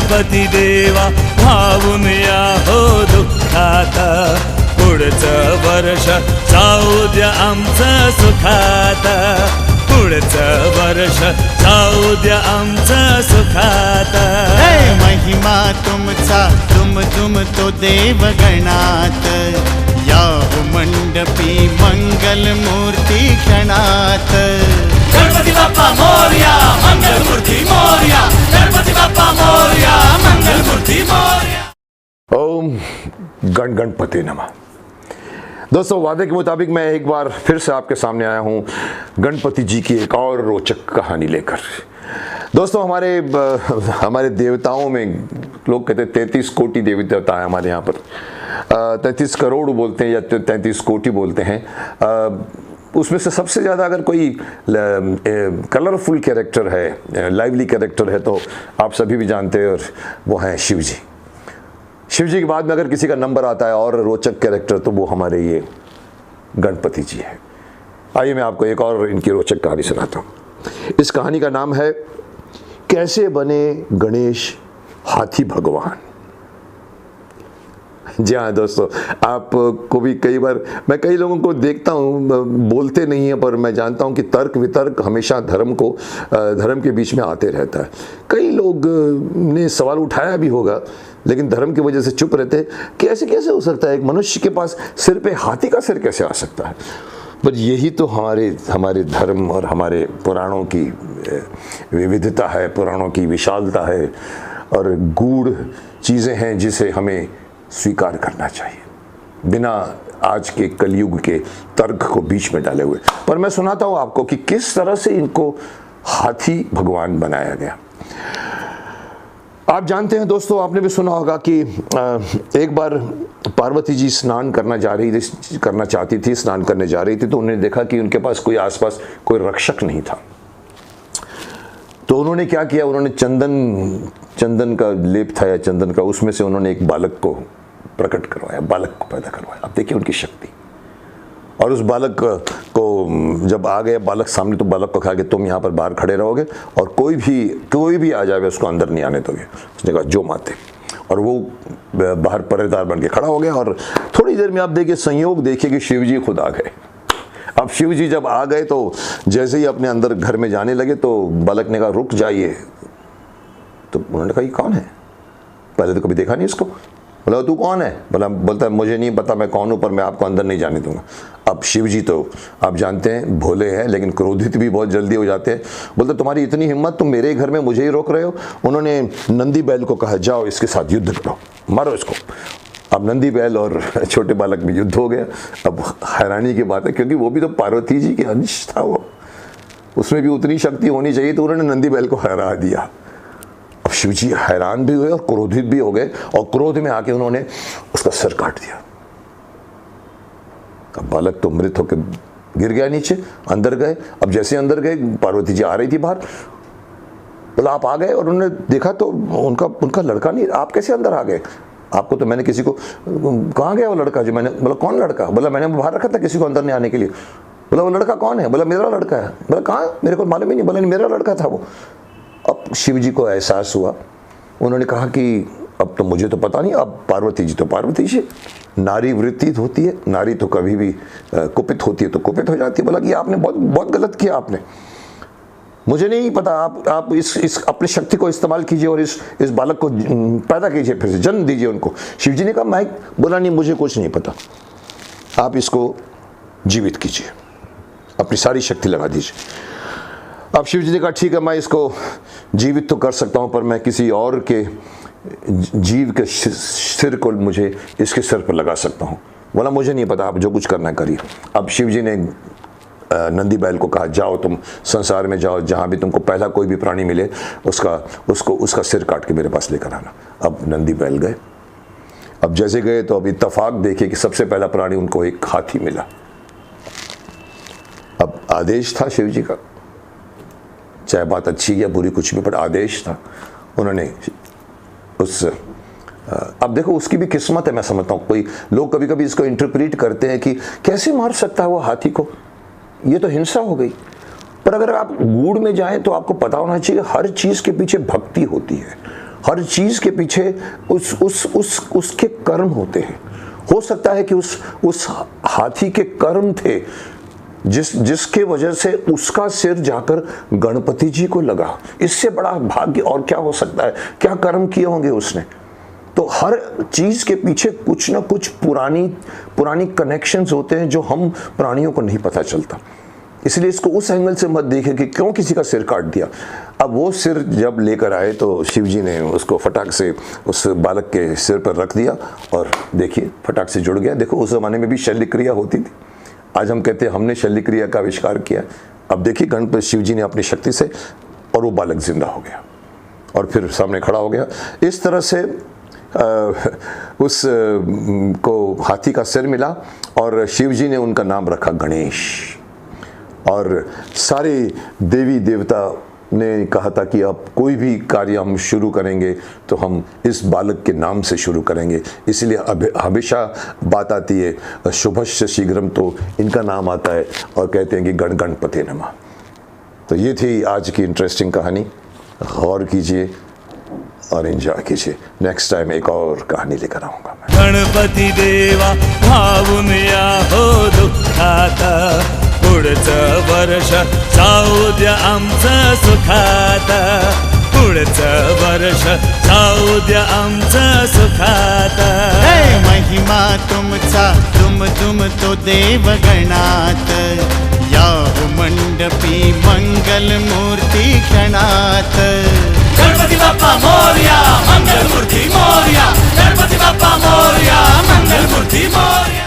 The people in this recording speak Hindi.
गणपती देवा भावून या हो दुःखात, पुढचं वर्ष जाऊ द्या आमचं सुखात, पुढचं वर्ष जाऊ द्या आमचं सुखात. महिमा तुमचा तुम तो देवगणात, या मंडपी मंगल मूर्ती क्षणात. गणपती बाप्पा मोरया, मंगल मूर्ती मोरया, गणपती बाप्पा मोरया, मंगल मूर्ती मोरया. ओम गण गणपति नमः. दोस्तों, वादे के मुताबिक मैं एक बार फिर से आपके सामने आया हूँ गणपति जी की एक और रोचक कहानी लेकर. दोस्तों, हमारे देवताओं में लोग कहते हैं 33 कोटि देवी देवता है हमारे यहाँ पर. 33 करोड़ बोलते हैं या 33 कोटि बोलते हैं. उसमें से सबसे ज़्यादा अगर कोई कलरफुल कैरेक्टर है, लाइवली कैरेक्टर है, तो आप सभी भी जानते हैं, और वो हैं शिव जी. शिव जी के बाद में अगर किसी का नंबर आता है और रोचक कैरेक्टर, तो वो हमारे ये गणपति जी है. आइए मैं आपको एक और इनकी रोचक कहानी सुनाता हूँ. इस कहानी का नाम है कैसे बने गणेश हाथी भगवान. जी हाँ दोस्तों, आपको भी कई बार, मैं कई लोगों को देखता हूँ बोलते नहीं है, पर मैं जानता हूँ कि तर्क वितर्क हमेशा धर्म के बीच में आते रहता है. कई लोग ने सवाल उठाया भी होगा, लेकिन धर्म की वजह से चुप रहते हैं कि ऐसे कैसे हो सकता है, एक मनुष्य के पास सिर पे हाथी का सिर कैसे आ सकता है. पर यही तो हमारे धर्म और हमारे पुराणों की विविधता है, पुराणों की विशालता है, और गूढ़ चीज़ें हैं जिसे हमें स्वीकार करना चाहिए बिना आज के कलयुग के तर्क को बीच में डाले हुए. पर मैं सुनाता हूँ आपको कि किस तरह से इनको हाथी भगवान बनाया गया. आप जानते हैं दोस्तों, आपने भी सुना होगा कि एक बार पार्वती जी स्नान करना चाहती थी, स्नान करने जा रही थी, तो उन्होंने देखा कि उनके पास कोई आसपास कोई रक्षक नहीं था. तो उन्होंने क्या किया, उन्होंने चंदन का लेप था या चंदन का, उसमें से उन्होंने एक बालक को प्रकट करवाया, बालक को पैदा करवाया. अब देखिए उनकी शक्ति. और उस बालक को जब आ गया बालक सामने, तो बालक को कहा कि तुम यहाँ पर बाहर खड़े रहोगे और कोई भी आ जाए उसको अंदर नहीं आने दोगे. उसने कहा जो माते. और वो बाहर पहरेदार बन के खड़ा हो गया. और थोड़ी देर में आप देखिए, संयोग देखिए कि शिव जी खुद आ गए. अब शिव जी जब आ गए, तो जैसे ही अपने अंदर घर में जाने लगे, तो बालक ने कहा रुक जाइए. तो उन्होंने कहा ये कौन है, पहले तो कभी देखा नहीं इसको. बोला तू कौन है, बोलता है मुझे नहीं पता मैं कौन हूँ, पर मैं आपको अंदर नहीं जाने दूंगा. अब शिव जी तो आप जानते हैं भोले हैं, लेकिन क्रोधित भी बहुत जल्दी हो जाते हैं. बोलते तुम्हारी इतनी हिम्मत, तुम मेरे घर में मुझे ही रोक रहे हो. उन्होंने नंदी बैल को कहा जाओ इसके साथ युद्ध करो, मारो इसको. अब नंदी बैल और छोटे बालक में युद्ध हो गया. अब हैरानी की बात है, क्योंकि वो भी तो पार्वती जी के अंश था, वो उसमें भी उतनी शक्ति होनी चाहिए, तो उन्होंने नंदी बैल को हरा दिया. अब शिव जी हैरान भी हुए और क्रोधित भी हो गए, और क्रोध में आके उन्होंने उसका सिर काट दिया. अब बालक तो मृत होकर गिर गया नीचे. अंदर गए. अब जैसे अंदर गए, पार्वती जी आ रही थी बाहर. बोला आप आ गए, और उन्होंने देखा तो उनका लड़का नहीं. आप कैसे अंदर आ गए, आपको तो मैंने किसी को, कहाँ गया वो लड़का जो मैंने, बोला कौन लड़का, बोला मैंने बाहर रखा था किसी को अंदर नहीं आने के लिए. बोला वो लड़का कौन है, बोला मेरा लड़का है. बोला कहाँ, मेरे को मालूम ही नहीं. बोला मेरा लड़का था वो. अब शिव जी को एहसास हुआ. उन्होंने कहा कि अब तो मुझे तो पता नहीं, अब पार्वती जी तो पार्वती जी, नारी वृत्ति होती है, नारी तो कभी भी कुपित होती है तो कुपित हो जाती है. बोला कि आपने बहुत गलत किया, आपने, मुझे नहीं पता. आप इस अपनी शक्ति को इस्तेमाल कीजिए और इस बालक को पैदा कीजिए, फिर से जन्म दीजिए उनको. शिव जी ने कहा मैं, बोला नहीं मुझे कुछ नहीं पता, आप इसको जीवित कीजिए, अपनी सारी शक्ति लगा दीजिए. अब शिव जी ने कहा ठीक है, मैं इसको जीवित तो कर सकता हूँ, पर मैं किसी और के जीव के सिर को मुझे इसके सिर पर लगा सकता हूँ. बोला मुझे नहीं पता, आप जो कुछ करना करिए. अब शिव जी ने नंदी बैल को कहा जाओ तुम संसार में जाओ, जहाँ भी तुमको पहला कोई भी प्राणी मिले उसका सिर काट के मेरे पास लेकर आना. अब नंदी बैल गए. अब जैसे गए तो अब इत्तफाक देखिए कि सबसे पहला प्राणी उनको एक हाथी मिला. अब आदेश था शिव जी का, चाहे बात अच्छी या बुरी कुछ भी, पर आदेश था. उन्होंने अब देखो उसकी भी किस्मत है, मैं समझता हूँ. कोई लोग कभी कभी इसको इंटरप्रेट करते हैं कि कैसे मार सकता है वो हाथी को, ये तो हिंसा हो गई. पर अगर आप गूढ़ में जाएं तो आपको पता होना चाहिए हर चीज़ के पीछे भक्ति होती है. हर चीज के पीछे उसके कर्म होते हैं। हो सकता है कि उस हाथी के कर्म थे जिसके वजह से उसका सिर जाकर गणपति जी को लगा। इससे बड़ा भाग्य और क्या हो सकता है? क्या कर्म किए होंगे उसने? तो हर चीज के पीछे कुछ ना कुछ पुरानी कनेक्शंस होते हैं जो हम प्राणियों को नहीं पता चलता। इसलिए इसको उस एंगल से मत देखें कि क्यों किसी का सिर काट दिया। अब वो सिर जब लेकर आए तो शिव जी ने उसको फटाक से उस बालक के सिर पर रख दिया और देखिए फटाक से जुड़ गया। देखो उस जमाने में भी शल्य क्रिया होती थी। आज हम कहते हैं हमने शल्य क्रिया का आविष्कार किया। अब देखिए गणपति शिव जी ने अपनी शक्ति से, और वो बालक जिंदा हो गया और फिर सामने खड़ा हो गया। इस तरह से उस को हाथी का सिर मिला और शिव जी ने उनका नाम रखा गणेश। और सारे देवी देवता ने कहा था कि अब कोई भी कार्य हम शुरू करेंगे तो हम इस बालक के नाम से शुरू करेंगे। इसलिए हमेशा बात आती है शुभस्य शीघ्रम, तो इनका नाम आता है और कहते हैं कि गणपते नमः। तो ये थी आज की इंटरेस्टिंग कहानी। गौर कीजिए और एंजॉय कीजिए। नेक्स्ट टाइम एक और कहानी लेकर आऊँगा मैं। गणपती देवा भावून या हो दुःखात, पुढचं वर्ष जाऊ द्या आमचं सुखात, पुढचं वर्ष जाऊ द्या आमचं सुखात। हे महिमा तुमचा तुम तो देवगणात, या मंडपी मंगल मूर्ती क्षणात। गणपती बाप्पा मोरया, मंगल मूर्ती मोरया, गणपती बाप्पा मोरया, मंगल मूर्ती मोरया।